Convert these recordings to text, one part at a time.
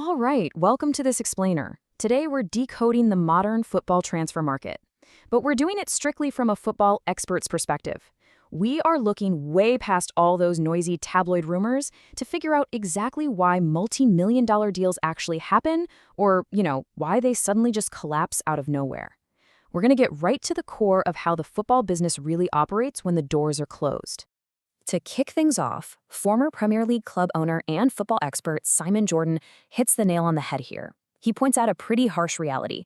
All right, welcome to this explainer. Today we're decoding the modern football transfer market, but we're doing it strictly from a football expert's perspective. We are looking way past all those noisy tabloid rumors to figure out exactly why multi-million-dollar deals actually happen or, why they suddenly just collapse out of nowhere. We're going to get right to the core of how the football business really operates when the doors are closed. To kick things off, former Premier League club owner and football expert Simon Jordan hits the nail on the head here. He points out a pretty harsh reality.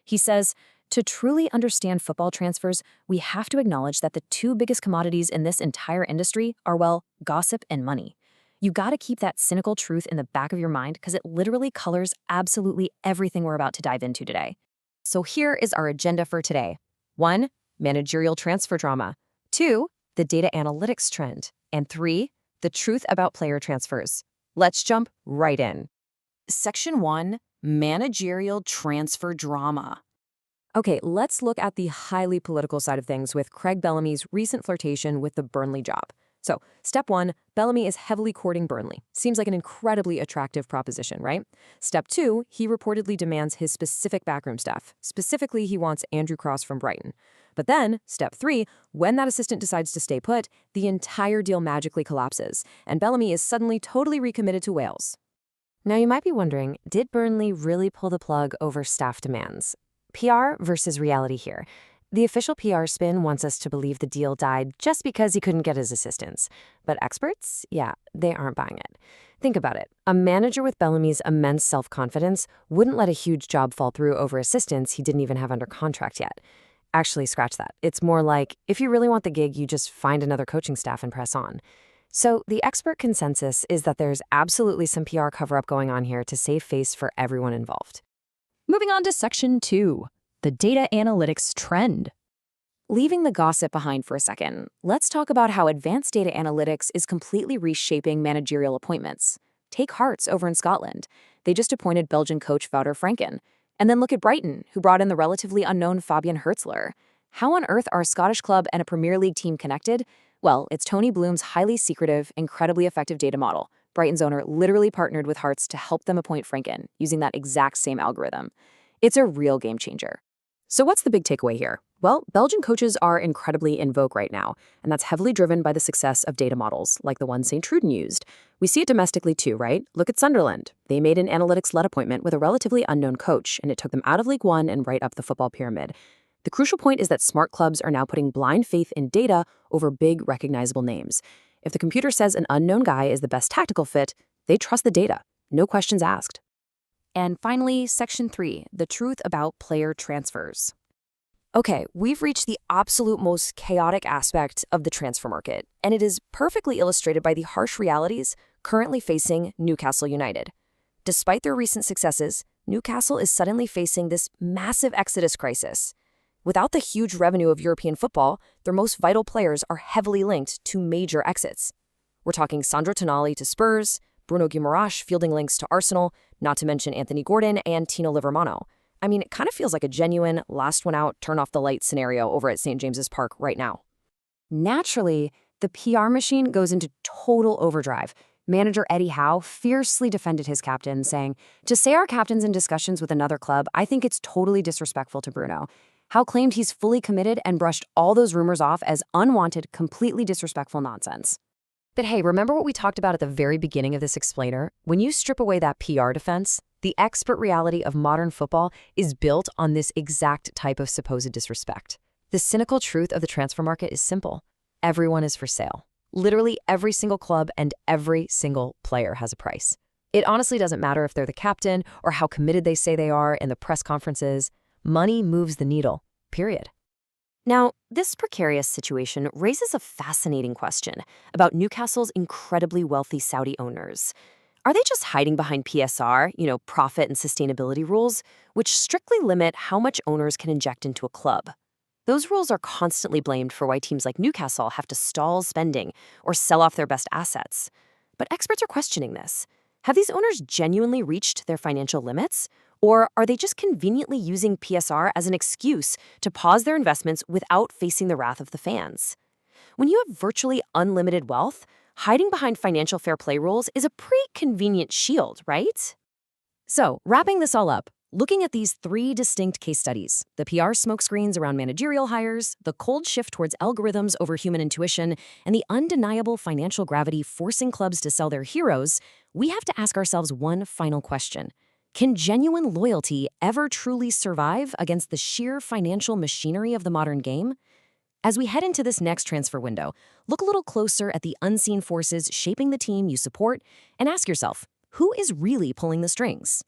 He says, to truly understand football transfers, we have to acknowledge that the two biggest commodities in this entire industry are, well, gossip and money. You gotta keep that cynical truth in the back of your mind because it literally colors absolutely everything we're about to dive into today. So here is our agenda for today. 1. Managerial transfer drama. 2. The data analytics trend. And 3. The truth about player transfers. Let's jump right in. Section 1. Managerial transfer drama. Okay, let's look at the highly political side of things with Craig Bellamy's recent flirtation with the Burnley job. So, step 1, Bellamy is heavily courting Burnley. Seems like an incredibly attractive proposition, right? Step 2, he reportedly demands his specific backroom staff. Specifically, he wants Andrew Cross from Brighton. But then, step 3, when that assistant decides to stay put, the entire deal magically collapses, and Bellamy is suddenly totally recommitted to Wales. Now, you might be wondering, did Burnley really pull the plug over staff demands? PR versus reality here. The official PR spin wants us to believe the deal died just because he couldn't get his assistants. But experts, yeah, they aren't buying it. Think about it. A manager with Bellamy's immense self-confidence wouldn't let a huge job fall through over assistants he didn't even have under contract yet. Actually, scratch that. It's more like, if you really want the gig, you just find another coaching staff and press on. So the expert consensus is that there's absolutely some PR cover-up going on here to save face for everyone involved. Moving on to Section 2, the data analytics trend. Leaving the gossip behind for a second, let's talk about how advanced data analytics is completely reshaping managerial appointments. Take Hearts over in Scotland. They just appointed Belgian coach Wouter Franken. And then look at Brighton, who brought in the relatively unknown Fabian Hurtzler. How on earth are a Scottish club and a Premier League team connected? Well, it's Tony Bloom's highly secretive, incredibly effective data model. Brighton's owner literally partnered with Hearts to help them appoint Franken, using that exact same algorithm. It's a real game changer. So what's the big takeaway here? Well, Belgian coaches are incredibly in vogue right now, and that's heavily driven by the success of data models, like the one St. Truden used. We see it domestically too, right? Look at Sunderland. They made an analytics-led appointment with a relatively unknown coach, and it took them out of League One and right up the football pyramid. The crucial point is that smart clubs are now putting blind faith in data over big, recognizable names. If the computer says an unknown guy is the best tactical fit, they trust the data. No questions asked. And finally, Section 3, the truth about player transfers. Okay, we've reached the absolute most chaotic aspect of the transfer market, and it is perfectly illustrated by the harsh realities currently facing Newcastle United. Despite their recent successes, Newcastle is suddenly facing this massive exodus crisis. Without the huge revenue of European football, their most vital players are heavily linked to major exits. We're talking Sandro Tonali to Spurs, Bruno Guimaraes fielding links to Arsenal, not to mention Anthony Gordon and Tino Livermano. I mean, it kind of feels like a genuine last one out, turn off the light scenario over at St. James's Park right now. Naturally, the PR machine goes into total overdrive. Manager Eddie Howe fiercely defended his captain, saying, "To say our captain's in discussions with another club, I think it's totally disrespectful to Bruno." Howe claimed he's fully committed and brushed all those rumors off as unwanted, completely disrespectful nonsense. But hey, remember what we talked about at the very beginning of this explainer? When you strip away that PR defense, the expert reality of modern football is built on this exact type of supposed disrespect. The cynical truth of the transfer market is simple. Everyone is for sale. Literally every single club and every single player has a price. It honestly doesn't matter if they're the captain or how committed they say they are in the press conferences. Money moves the needle, period. Now, this precarious situation raises a fascinating question about Newcastle's incredibly wealthy Saudi owners. Are they just hiding behind PSR, profit and sustainability rules, which strictly limit how much owners can inject into a club? Those rules are constantly blamed for why teams like Newcastle have to stall spending or sell off their best assets. But experts are questioning this. Have these owners genuinely reached their financial limits? Or are they just conveniently using PSR as an excuse to pause their investments without facing the wrath of the fans? When you have virtually unlimited wealth, hiding behind financial fair play rules is a pretty convenient shield, right? So, wrapping this all up, looking at these three distinct case studies, the PR smokescreens around managerial hires, the cold shift towards algorithms over human intuition, and the undeniable financial gravity forcing clubs to sell their heroes, we have to ask ourselves one final question. Can genuine loyalty ever truly survive against the sheer financial machinery of the modern game? As we head into this next transfer window, look a little closer at the unseen forces shaping the team you support and ask yourself, who is really pulling the strings?